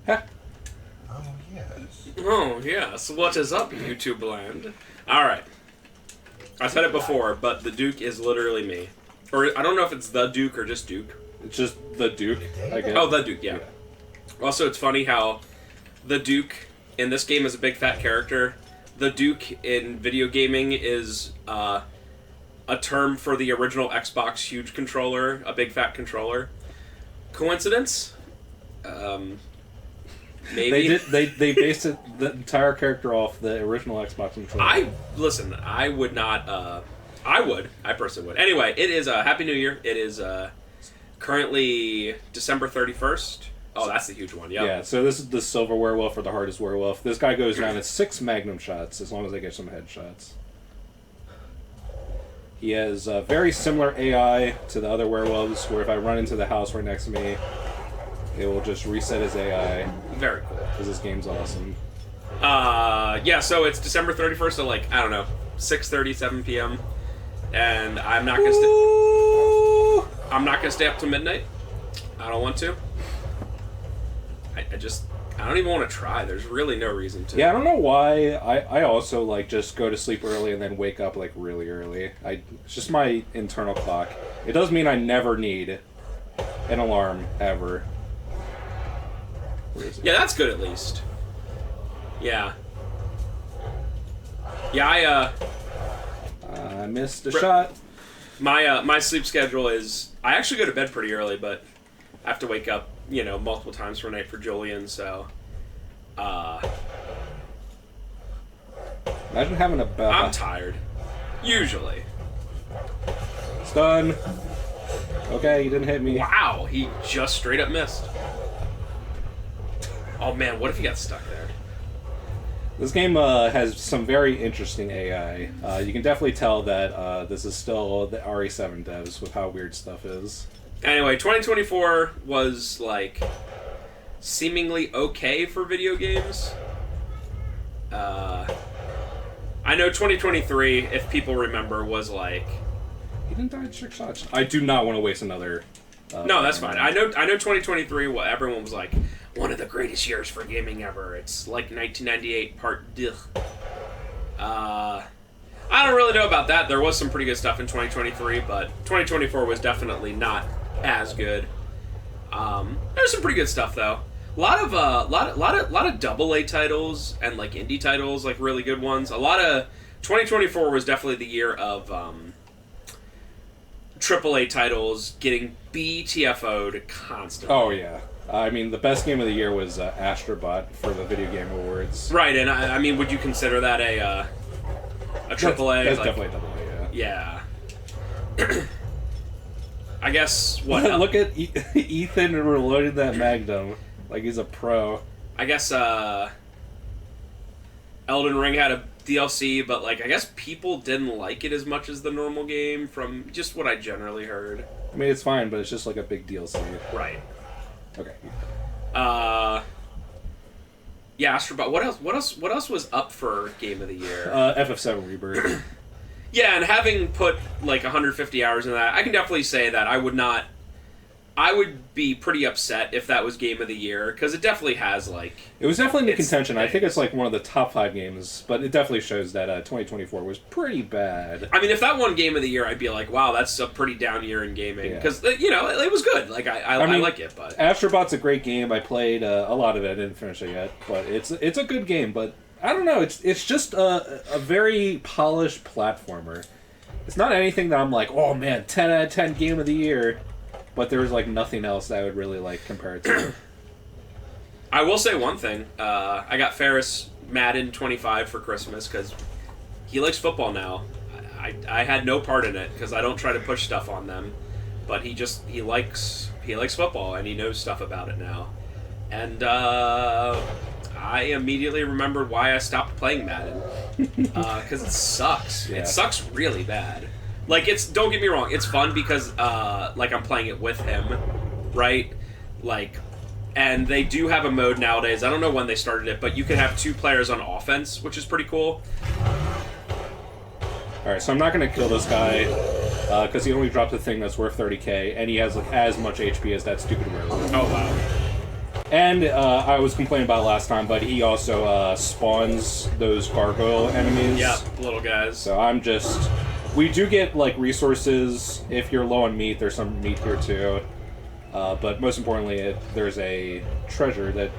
Huh. Oh, yes. Oh, yes. What is up, YouTube land? Alright. I said it before, but the Duke is literally me. Or, I don't know if it's the Duke or just Duke. It's just the Duke, I guess. Oh, the Duke, yeah. Also, it's funny how the Duke in this game is a big fat character. The Duke in video gaming is a term for the original Xbox huge controller, a big fat controller. Coincidence? Maybe. They based the entire character off the original Xbox controller. I would not. I personally would. Anyway, it is Happy New Year. It is currently December 31st. Oh, that's the huge one. Yep. Yeah. So this is the silver werewolf or the hardest werewolf. This guy goes down at 6 magnum shots as long as I get some headshots. He has very similar AI to the other werewolves, where if I run into the house right next to me, it will just reset his AI. Very cool. Because this game's awesome. Yeah, so it's December 31st at, like, I don't know, 6:30, 7 p.m. And I'm not gonna stay up till midnight. I don't want to. I don't even want to try. There's really no reason to. Yeah, I don't know why. I also, like, just go to sleep early and then wake up, like, really early. It's just my internal clock. It does mean I never need an alarm, ever. Where is it? Yeah, that's good at least. Yeah. Yeah, I missed a shot. My sleep schedule is... I actually go to bed pretty early, but I have to wake up, multiple times per night for Julian, so... Imagine having a bell. I'm tired. Usually. Stun. Okay, he didn't hit me. Wow, he just straight up missed. Oh man, what if he got stuck there? This game has some very interesting AI. You can definitely tell that this is still the RE7 devs with how weird stuff is. Anyway, 2024 was, like, seemingly okay for video games. I know 2023, if people remember, was like... He didn't die in 6 shots. I do not want to waste another... no, that's fine. I know 2023, what everyone was like, one of the greatest years for gaming ever. It's like 1998 part deux. I don't really know about that. There was some pretty good stuff in 2023, but 2024 was definitely not as good. There's some pretty good stuff though. A lot of double A titles and like indie titles, like really good ones. 2024 was definitely the year of triple A titles getting BTFO'd constantly. Oh yeah. I mean, the best game of the year was Astrobot for the Video Game Awards. Right, and I mean, would you consider that a AAA? That's definitely a AA, yeah. Yeah. I guess, what... Look at Ethan reloading that Magnum like he's a pro. I guess, Elden Ring had a DLC, but, like, I guess people didn't like it as much as the normal game from just what I generally heard. I mean, it's fine, but it's just like a big DLC. Right. Okay. Yeah, Astrobot. What else was up for Game of the Year? FF7 Rebirth. Yeah, and having put like 150 hours in that, I can definitely say that I would be pretty upset if that was Game of the Year, because it definitely has, like... It was definitely in the contention. I think it's like one of the top 5 games, but it definitely shows that 2024 was pretty bad. I mean, if that won Game of the Year, I'd be like, wow, that's a pretty down year in gaming. Because, it was good. Like, I like it, but... Astrobot's a great game. I played a lot of it. I didn't finish it yet, but it's a good game, but... I don't know, it's just a very polished platformer. It's not anything that I'm like, oh man, 10 out of 10 Game of the Year, but there's like nothing else that I would really like compare it to. I will say one thing, I got Ferris Madden 25 for Christmas, because he likes football now. I had no part in it, because I don't try to push stuff on them, but he likes football, and he knows stuff about it now. And, I immediately remembered why I stopped playing Madden. Because it sucks. Yeah. It sucks really bad. Like, don't get me wrong, it's fun because, like, I'm playing it with him, right? Like, and they do have a mode nowadays, I don't know when they started it, but you can have 2 players on offense, which is pretty cool. Alright, so I'm not going to kill this guy, because he only dropped a thing that's worth 30k, and he has, like, as much HP as that stupid werewolf. Oh, wow. And I was complaining about it last time, but he also spawns those gargoyle enemies. Yeah, little guys. So we do get like resources. If you're low on meat, there's some meat here too. But most importantly, there's a treasure that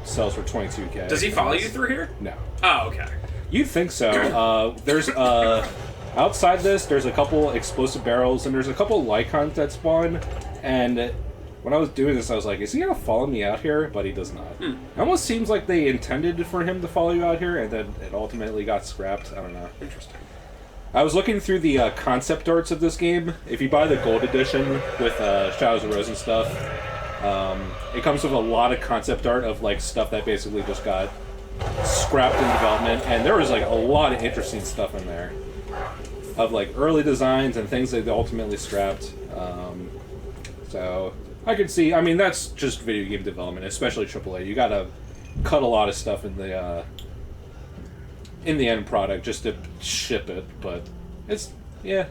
sells for 22k. Does he follow you through here? No. Oh, okay. You'd think so. There's outside this, there's a couple explosive barrels, and there's a couple Lycans that spawn. And when I was doing this, I was like, is he gonna follow me out here? But he does not. It almost seems like they intended for him to follow you out here, and then it ultimately got scrapped. I don't know. Interesting. I was looking through the concept arts of this game. If you buy the gold edition with Shadows of Rose and stuff, it comes with a lot of concept art of like stuff that basically just got scrapped in development, and there was like a lot of interesting stuff in there of like early designs and things that they ultimately scrapped. So I could see. I mean, that's just video game development, especially AAA. You gotta cut a lot of stuff in the end product just to ship it, but it's yeah.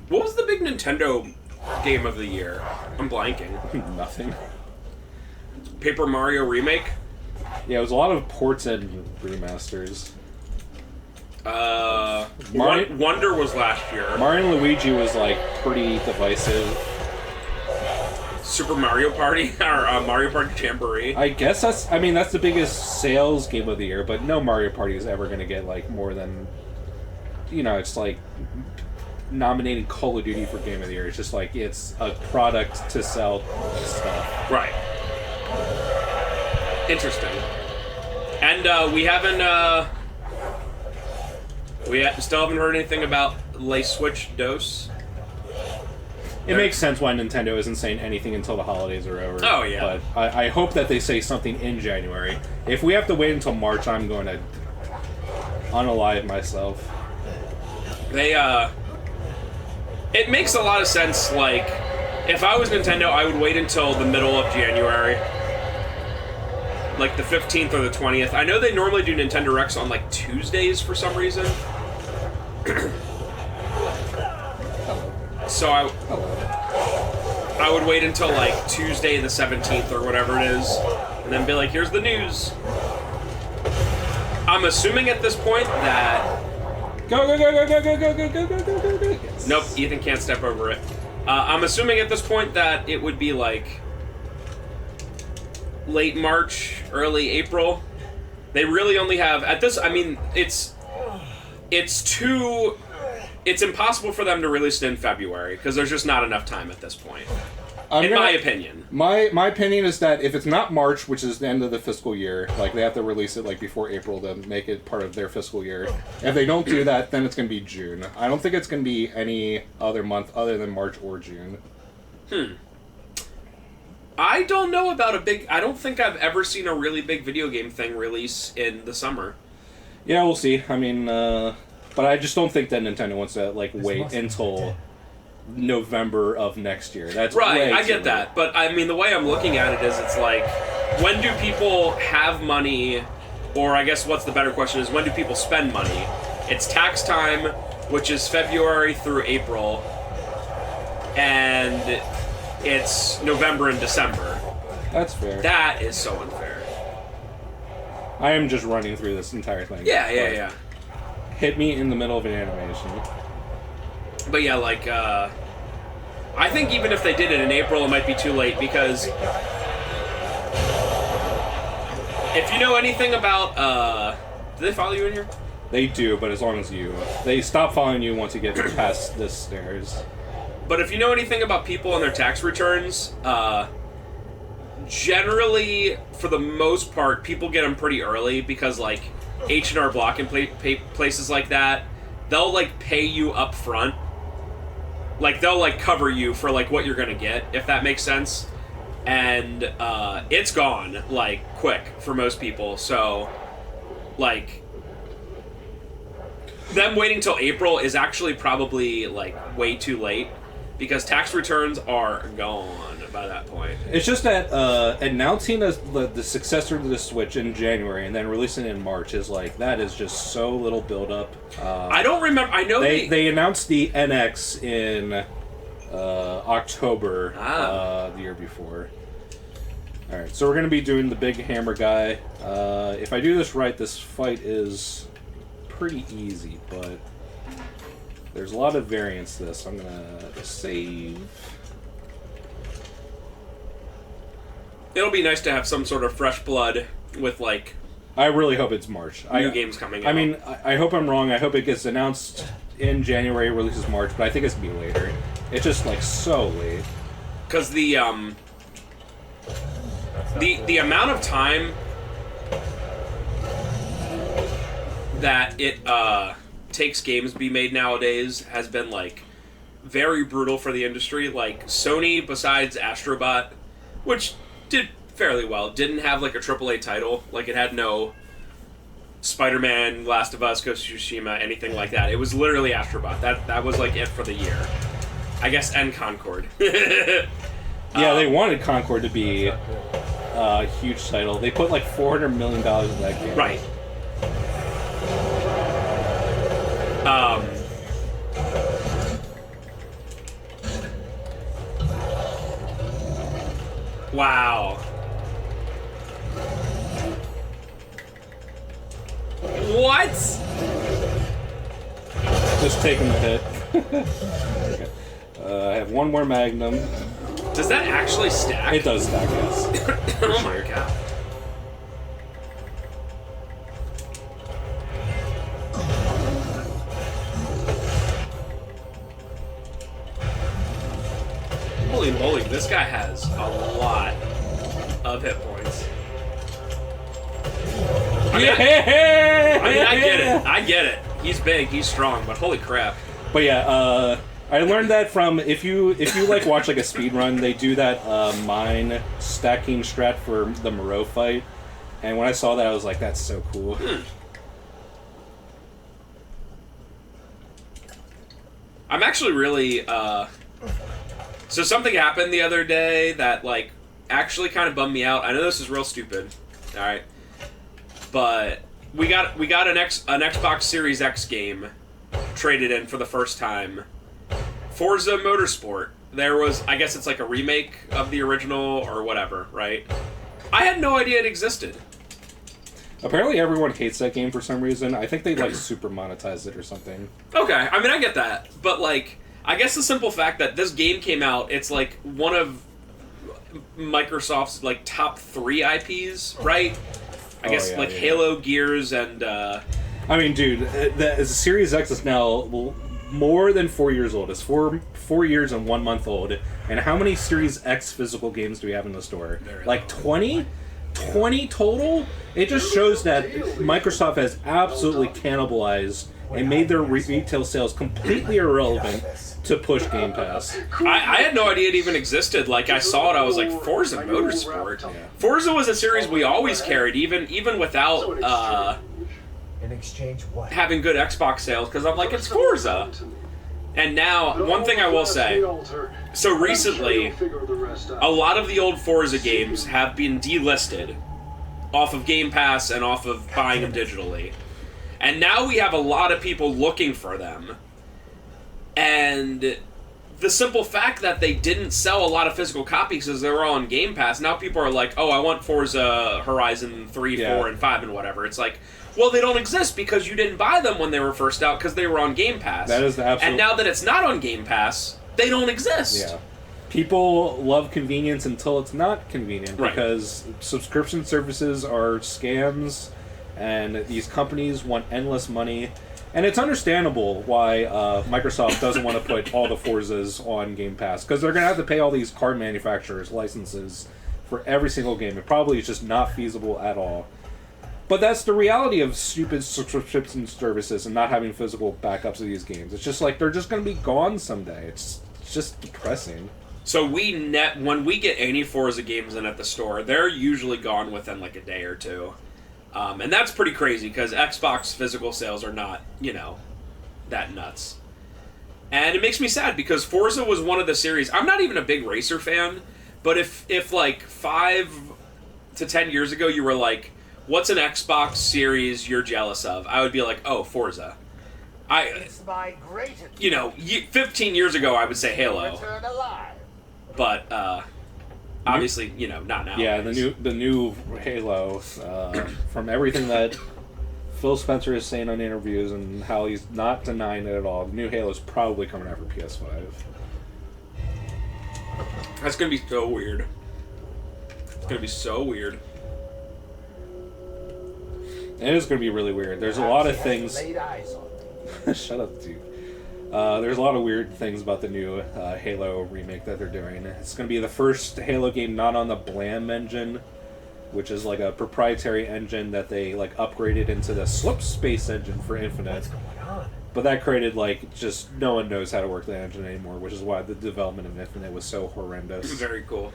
What was the big Nintendo game of the year? I'm blanking. Nothing. Paper Mario Remake? Yeah, it was a lot of ports and remasters. Wonder was last year. Mario and Luigi was like pretty divisive. Super Mario Party or Mario Party Jamboree. I guess that's the biggest sales game of the year, but no Mario Party is ever going to get like more than, it's like nominating Call of Duty for Game of the Year. It's just like it's a product to sell stuff. Right. Interesting. And still haven't heard anything about Le Switch Dose. It makes sense why Nintendo isn't saying anything until the holidays are over. Oh, yeah. But I hope that they say something in January. If we have to wait until March, I'm going to unalive myself. It makes a lot of sense, like, if I was Nintendo, I would wait until the middle of January. Like the 15th or the 20th. I know they normally do Nintendo Directs on, like, Tuesdays for some reason. So I would wait until like Tuesday the 17th or whatever it is, and then be like, here's the news. I'm assuming at this point that... Go. Yes. Nope, Ethan can't step over it. I'm assuming at this point that it would be like late March, early April. They really only have... At this, I mean, it's impossible for them to release it in February because there's just not enough time at this point. In my opinion. My opinion is that if it's not March, which is the end of the fiscal year, like they have to release it like before April to make it part of their fiscal year. If they don't do that, then it's going to be June. I don't think it's going to be any other month other than March or June. I don't know about I don't think I've ever seen a really big video game thing release in the summer. Yeah, we'll see. I mean, but I just don't think that Nintendo wants to like wait until November of next year. That's right. I get that, but I mean the way I'm looking at it is, it's like, when do people have money, or I guess what's the better question is, when do people spend money? It's tax time, which is February through April, and it's November and December. That's fair. That is so unfair. I am just running through this entire thing. Yeah. Hit me in the middle of an animation. But yeah, like, I think even if they did it in April, it might be too late, because if you know anything about, do they follow you in here? They do, but as long as they stop following you once you get past this stairs. But if you know anything about people and their tax returns, generally, for the most part, people get them pretty early, because, like, H&R Block and places like that, they'll, like, pay you up front. Like, they'll, like, cover you for, like, what you're gonna get, if that makes sense. And, it's gone, like, quick for most people. So, like, them waiting till April is actually probably, like, way too late, because tax returns are gone by that point. It's just that announcing the successor to the Switch in January and then releasing it in March is like, that is just so little build-up. I don't remember. I know they announced the NX in October the year before. Alright, so we're going to be doing the big hammer guy. If I do this right, this fight is pretty easy, but there's a lot of variance to this. I'm going to save. It'll be nice to have some sort of fresh blood with, like... I really hope it's March. New games coming out. I mean, I hope I'm wrong. I hope it gets announced in January, releases March, but I think it's going to be later. It's just, like, so late. Because the amount of time that it takes games to be made nowadays has been like very brutal for the industry. Like Sony, besides Astrobot, which did fairly well, didn't have like a AAA title. Like it had no Spider-Man, Last of Us, Ghost of Tsushima, anything like that. It was literally Astrobot. That was like it for the year. I guess, and Concord. Yeah, they wanted Concord to be a huge title. They put like $400 million in that game. Right. Wow. What? Just taking the hit. Okay. I have one more Magnum. Does that actually stack? It does stack, yes. Oh my god. Holy moly, this guy has a lot of hit points. I get it. I get it. He's big, he's strong, but holy crap. But yeah, I learned that from if you like watch like a speed run, they do that mine stacking strat for the Moreau fight, and when I saw that, I was like, that's so cool. I'm actually really so something happened the other day that like actually kind of bummed me out. I know this is real stupid, all right, but we got an Xbox Series X game traded in for the first time. Forza Motorsport. There was, I guess it's like a remake of the original or whatever, right? I had no idea it existed. Apparently everyone hates that game for some reason. I think they like super monetize it or something. Okay, I mean I get that, but like I guess the simple fact that this game came out, it's like one of Microsoft's like top 3 IPs, right? I guess yeah, like yeah. Halo, Gears, and I mean, dude, the Series X is now more than 4 years old. It's 4 years and 1 month old. And how many Series X physical games do we have in the store? Like 20? 20 total? It just shows that Microsoft has absolutely cannibalized and made their retail sales completely irrelevant to push Game Pass. I had no idea it even existed. Like I saw it, I was like, Forza Motorsport. Yeah. Forza was a series we always carried, even without in exchange what? having good Xbox sales, because I'm like, it's Forza. And now, one thing I will say, so recently, a lot of the old Forza games have been delisted off of Game Pass and off of buying them digitally. And now we have a lot of people looking for them. And the simple fact that they didn't sell a lot of physical copies because they were all on Game Pass, now people are like, oh, I want Forza Horizon 3, 4, and 5 and whatever. It's like, well, they don't exist because you didn't buy them when they were first out because they were on Game Pass. That is the absolute... And now that it's not on Game Pass, they don't exist. Yeah. People love convenience until it's not convenient, Right. because subscription services are scams, and these companies want endless money. And it's understandable why Microsoft doesn't want to put all the Forzas on Game Pass, because they're going to have to pay all these card manufacturers licenses for every single game. It probably is just not feasible at all. But that's the reality of stupid subscription services and not having physical backups of these games. It's just like they're just going to be gone someday. It's just depressing. So when we get any Forza games in at the store, they're usually gone within like a day or two. And that's pretty crazy because Xbox physical sales are not, that nuts. And it makes me sad because Forza was one of the series. I'm not even a big racer fan, but if like 5 to 10 years ago you were like, what's an Xbox series you're jealous of? I would be like, oh, Forza. It's my greatest 15 years ago I would say Halo. return alive. But Obviously, not now. Yeah, the new Halo, from everything that Phil Spencer is saying on interviews and how he's not denying it at all, the new Halo is probably coming out for PS5. That's going to be so weird. It's going to be so weird. It is going to be really weird. There's a lot of things... Laid eyes on me. Shut up, dude. There's a lot of weird things about the new Halo remake that they're doing. It's going to be the first Halo game not on the Blam engine, which is like a proprietary engine that they like upgraded into the Slip Space engine for Infinite. What's going on? But that created like just no one knows how to work that engine anymore, which is why the development of Infinite was so horrendous. Very cool.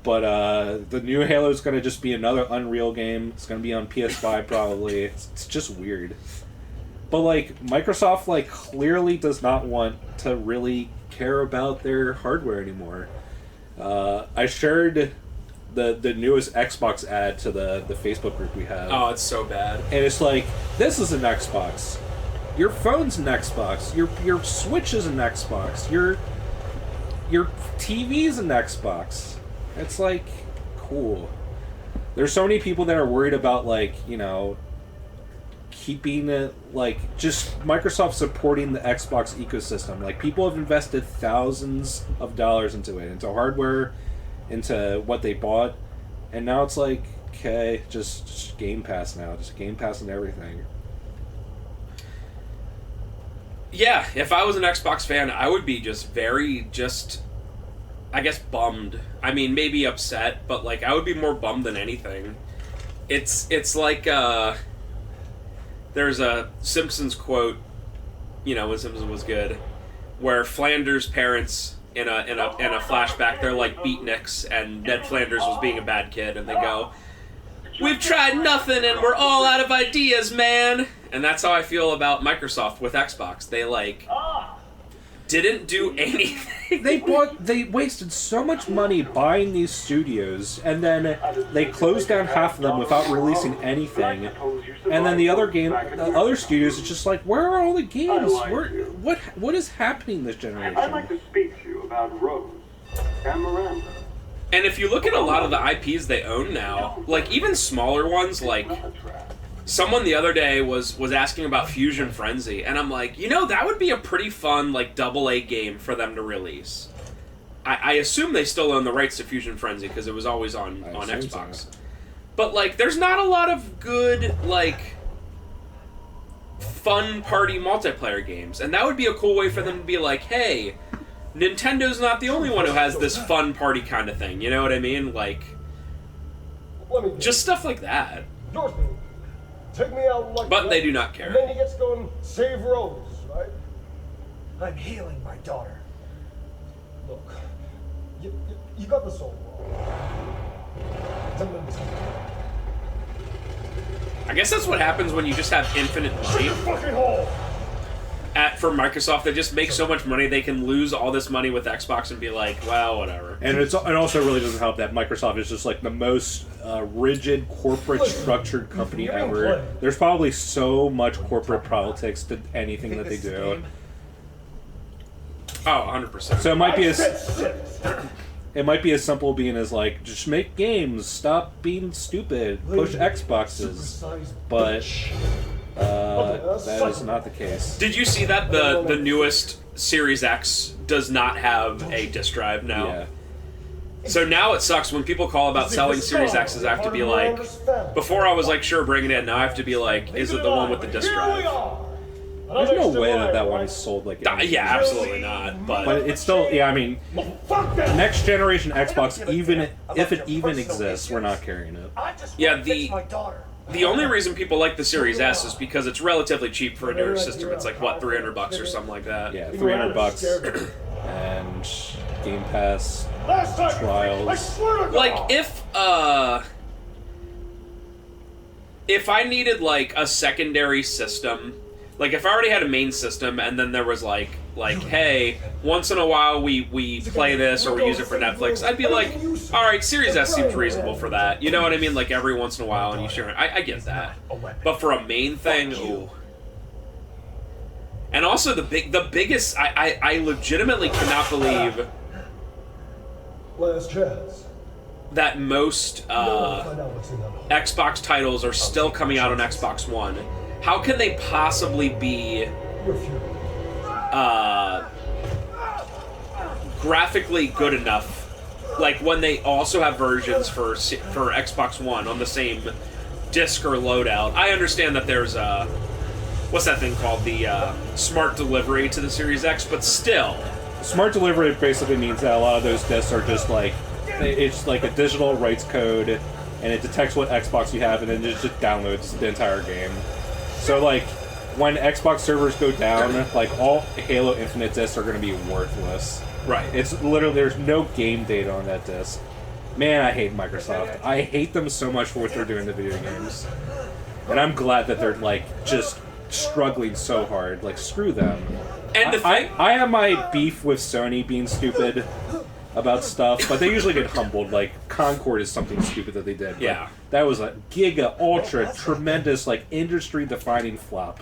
But the new Halo is going to just be another Unreal game. It's going to be on PS5 probably. It's just weird. But like Microsoft like clearly does not want to really care about their hardware anymore. I shared the newest Xbox ad to the Facebook group we have. Oh, it's so bad. And it's like, this is an Xbox. Your phone's an Xbox. Your Switch is an Xbox. Your TV's an Xbox. It's like, cool. There's so many people that are worried about like, keeping it, like, just Microsoft supporting the Xbox ecosystem. Like, people have invested thousands of dollars into it, into hardware, into what they bought, and now it's like, okay, just Game Pass now. Just Game Pass and everything. Yeah, if I was an Xbox fan, I would be I guess, bummed. I mean, maybe upset, but, like, I would be more bummed than anything. It's like, there's a Simpsons quote, when Simpsons was good, where Flanders' parents in a flashback, they're like beatniks, and Ned Flanders was being a bad kid, and they go, "We've tried nothing, and we're all out of ideas, man." And that's how I feel about Microsoft with Xbox. They didn't do anything. They wasted so much money buying these studios, and then they closed down half of them without releasing anything. And then the other studios, it's just like, where are all the games? What is happening this generation? I'd like to speak to you about Rose and Miranda. And if you look at a lot of the IPs they own now, like even smaller ones, like someone the other day was asking about Fusion Frenzy, and I'm like, that would be a pretty fun like AA game for them to release. I assume they still own the rights to Fusion Frenzy because it was always on Xbox. So. But like, there's not a lot of good like fun party multiplayer games, and that would be a cool way for them to be like, hey, Nintendo's not the only one who has this fun party kind of thing. You know what I mean? Like, just stuff like that. Dorothy, take me out like but that, they do not care. And then he gets to go and save Rose, right? I'm healing my daughter. Look, you got this all wrong. I guess that's what happens when you just have infinite money. Fucking hole! For Microsoft, they just make so much money they can lose all this money with Xbox and be like, well, whatever. And it also really doesn't help that Microsoft is just like the most rigid corporate structured company ever. There's probably so much corporate politics to anything that they do. Oh, 100%. So it might be as simple being as like, just make games, stop being stupid, push Xboxes, but that is not the case. Did you see that the newest Series X does not have a disk drive now? Yeah. So now it sucks when people call about selling Series X's. I have to be like, before I was like, sure, bring it in. Now I have to be like, is it the one with the disk drive? There's no way that one is sold like yeah, absolutely not. But it's still, I mean, next generation Xbox, even if it even exists, we're not carrying it. Yeah, the only reason people like the Series S is because it's relatively cheap for a newer system. It's like, what, $300 or something like that? Yeah, $300 and Game Pass trials. Like, if I needed, like, a secondary system, like, if I already had a main system and then there was, like hey, once in a while we play this or we use it for Netflix, I'd be like, alright, Series S seems reasonable for that. You know what I mean? Like, every once in a while and you share it. I get that. But for a main thing, ooh. And also the biggest, I legitimately cannot believe... Last chance. that most Find out what's in that. Xbox titles are still coming out on Xbox One. How can they possibly be You're fury. graphically good enough? Like when they also have versions for Xbox One on the same disc or loadout. I understand that there's what's that thing called, the smart delivery to the Series X, but still. Smart delivery basically means that a lot of those discs are just like, it's like a digital rights code, and it detects what Xbox you have, and then it just downloads the entire game. So like, when Xbox servers go down, like all Halo Infinite discs are going to be worthless. Right. It's literally, there's no game data on that disc. Man, I hate Microsoft. I hate them so much for what they're doing to video games. And I'm glad that they're like just struggling so hard. Like, screw them. And the thing, I have my beef with Sony being stupid about stuff, but they usually get humbled. Like, Concord is something stupid that they did. But Yeah. that was a giga, ultra, tremendous, like, industry-defining flop.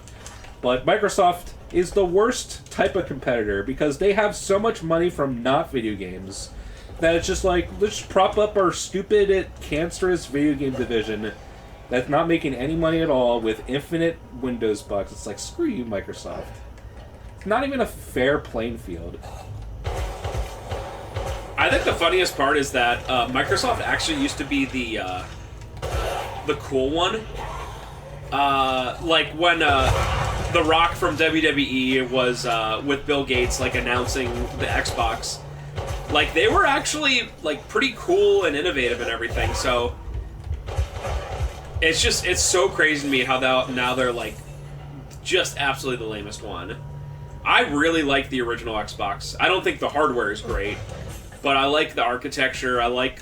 But Microsoft is the worst type of competitor because they have so much money from not video games that it's just like, let's prop up our stupid, cancerous video game division that's not making any money at all with infinite Windows bugs. It's like, screw you, Microsoft. It's not even a fair playing field. I think the funniest part is that Microsoft actually used to be the cool one. Like when The Rock from WWE was with Bill Gates, like announcing the Xbox. Like they were actually like pretty cool and innovative and everything. So it's so crazy to me how now they're like just absolutely the lamest one. I really like the original Xbox. I don't think the hardware is great, but I like the architecture. I like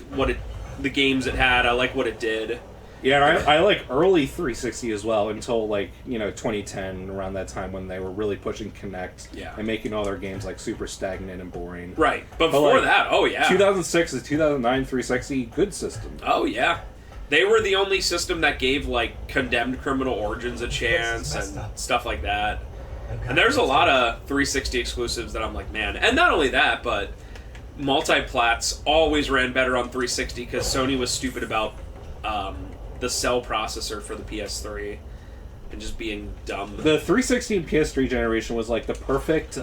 the games it had. I like what it did. Yeah, I like early 360 as well until, like, 2010, around that time when they were really pushing Kinect and making all their games, like, super stagnant and boring. Right. But before that, oh yeah. 2006 to 2009 360, good system. Oh yeah. They were the only system that gave, like, Condemned Criminal Origins a chance and stuff like that. And there's a lot of 360 exclusives that I'm like, man. And not only that, but multi-plats always ran better on 360 because Sony was stupid about the cell processor for the PS3 and just being dumb. The 360 and PS3 generation was like the perfect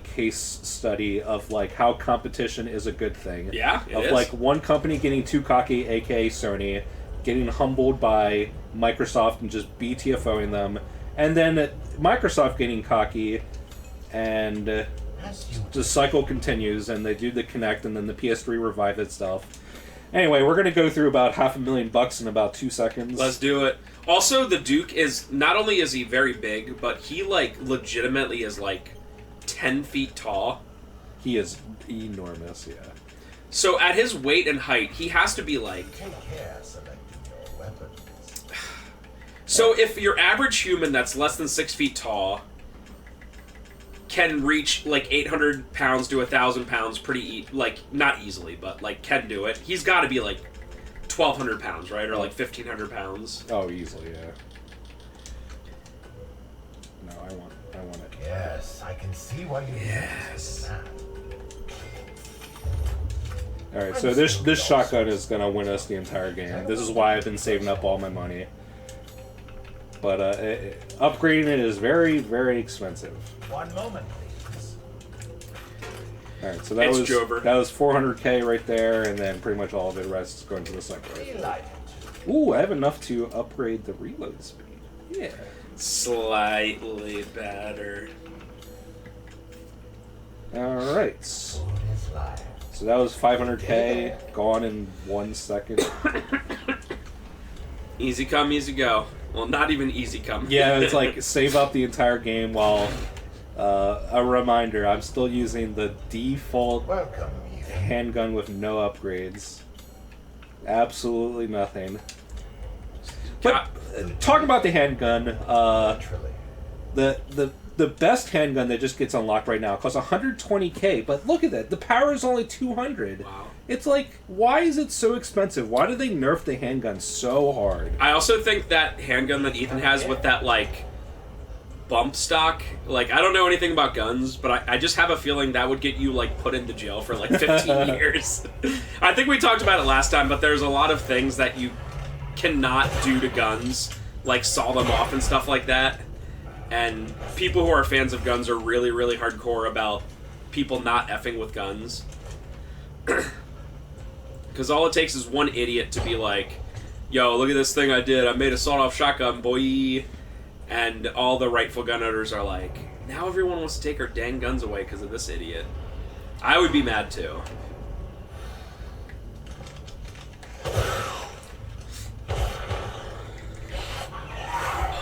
case study of like how competition is a good thing. Yeah, it of is. Like one company getting too cocky, aka Sony, getting humbled by Microsoft and just BTFOing them, and then Microsoft getting cocky, and the cycle continues, and they do the Kinect, and then the PS3 revive itself. Anyway, we're going to go through about $500,000 in about 2 seconds. Let's do it. Also, the Duke is, not only is he very big, but he, like, legitimately is, like, 10 feet tall. He is enormous, yeah. So at his weight and height, he has to be, like... Take care selecting your weapons. So if your average human that's less than 6 feet tall can reach, like, 800 pounds to 1,000 pounds pretty, like, not easily, but, like, can do it, he's got to be, like, 1,200 pounds, right? Or, like, 1,500 pounds. Oh, easily, yeah. No, I want it. Yes, I can see why you Yes. Alright, so this shotgun is going to win us the entire game. This is why I've been saving up all my money. But upgrading it is very, very expensive. 1 moment, please. Alright, so that It's was Jover. that was $400K right there, and then pretty much all of the rest is going to the sniper rifle. Relight. Ooh, I have enough to upgrade the reload speed. Yeah. Slightly better. Alright. Food is life. So that was $500K, gone in 1 second. Easy come, easy go. Well, not even easy come. Yeah, it's like save up the entire game while, a reminder, I'm still using the default Welcome, Ethan. handgun with no upgrades. Absolutely nothing. But talking about the handgun, Naturally. the best handgun that just gets unlocked right now costs $120K, but look at that, the power is only 200. Wow. It's like, why is it so expensive? Why do they nerf the handgun so hard? I also think that handgun that Ethan has with that, like, bump stock. Like, I don't know anything about guns, but I just have a feeling that would get you, like, put into jail for, like, 15 years. I think we talked about it last time, but there's a lot of things that you cannot do to guns, like saw them off and stuff like that. And people who are fans of guns are really, really hardcore about people not effing with guns. Because all it takes is one idiot to be like, yo, look at this thing I did. I made a sawed-off shotgun, boy. And all the rightful gun owners are like, now everyone wants to take our dang guns away because of this idiot. I would be mad too.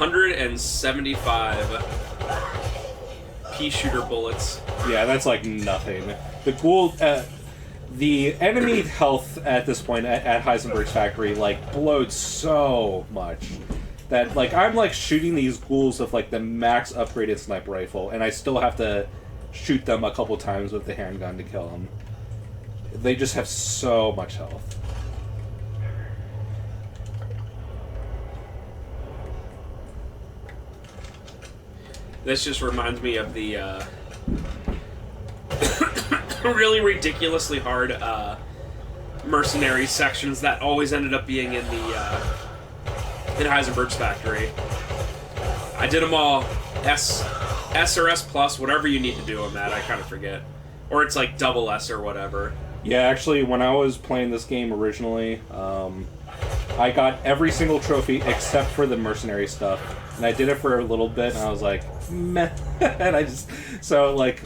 $175 pea shooter bullets. Yeah, that's like nothing. The ghoul, the enemy health at this point at Heisenberg's factory like blowed so much that like I'm like shooting these ghouls with like the max upgraded sniper rifle, and I still have to shoot them a couple times with the handgun to kill them. They just have so much health. This just reminds me of the really ridiculously hard mercenary sections that always ended up being in the in Heisenberg's factory. I did them all S or S plus, whatever you need to do them at. I kind of forget, or it's like double S or whatever. Yeah, actually, when I was playing this game originally, I got every single trophy except for the mercenary stuff. And I did it for a little bit, and I was like, meh. And I just... So, like,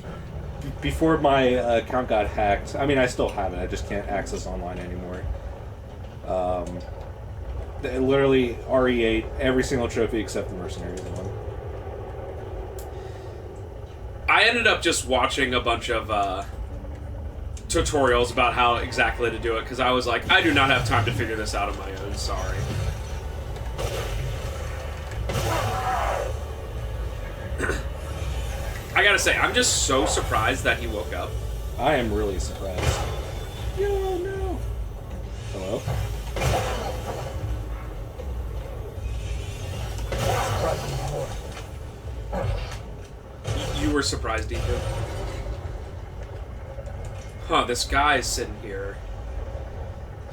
before my account got hacked... I mean, I still have it. I just can't access online anymore. Literally, RE8, every single trophy except the mercenaries one. I ended up just watching a bunch of tutorials about how exactly to do it, because I was like, I do not have time to figure this out on my own, sorry. I gotta say, I'm just so surprised that he woke up. I am really surprised. Yo, no. Hello? You were surprised, Ethan? Huh, this guy's sitting here.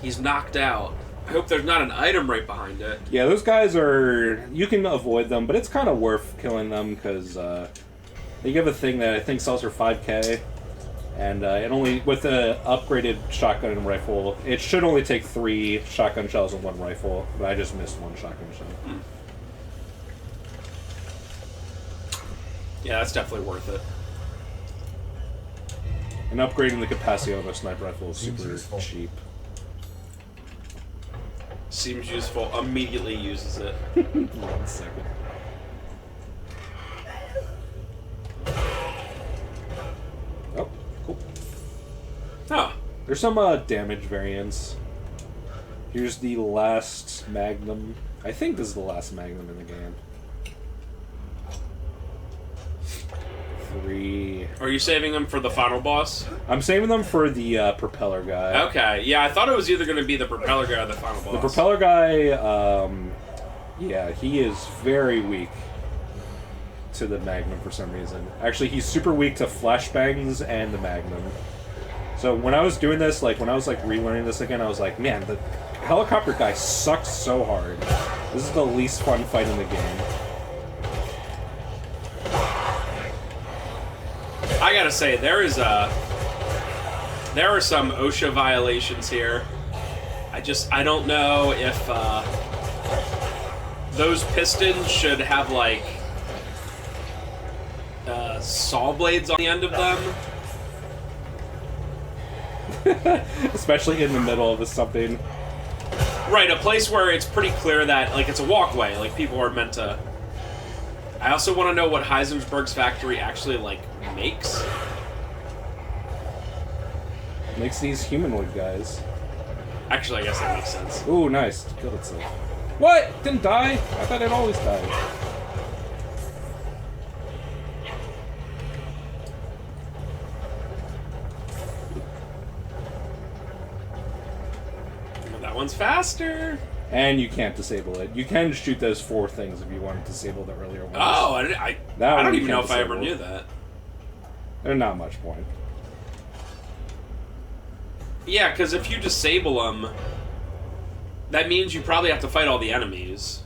He's knocked out. I hope there's not an item right behind it. Yeah, those guys are... You can avoid them, but it's kind of worth killing them, because they give a thing that I think sells for 5k, and it only... With the upgraded shotgun and rifle, it should only take 3 shotgun shells and 1 rifle, but I just missed 1 shotgun shell. Yeah, that's definitely worth it. And upgrading the capacity of a sniper rifle is super cheap. Seems useful. Immediately uses it. 1 second. Oh, cool. Huh. There's some damage variants. Here's the last Magnum. I think this is the last Magnum in the game. 3. Are you saving them for the final boss? I'm saving them for the propeller guy. Okay, yeah, I thought it was either going to be the propeller guy or the final boss. The propeller guy, yeah, he is very weak to the Magnum for some reason. Actually, he's super weak to flashbangs and the Magnum. So when I was doing this, like, when I was, like, relearning this again, I was like, man, the helicopter guy sucks so hard. This is the least fun fight in the game. I gotta say, there are some OSHA violations here. I don't know if those pistons should have like saw blades on the end of them. Especially in the middle of something. Right, a place where it's pretty clear that like it's a walkway, like people are meant to. I also want to know what Heisenberg's factory actually like makes. Makes these humanoid guys. Actually, I guess that makes sense. Ooh, nice. Killed itself. What? Didn't die? I thought it always died. That one's faster. And you can't disable it. You can shoot those 4 things if you want to disable the earlier ones. Oh, I That one don't you even know can't if I ever disable. knew that. There's not much point. Yeah, because if you disable them, that means you probably have to fight all the enemies.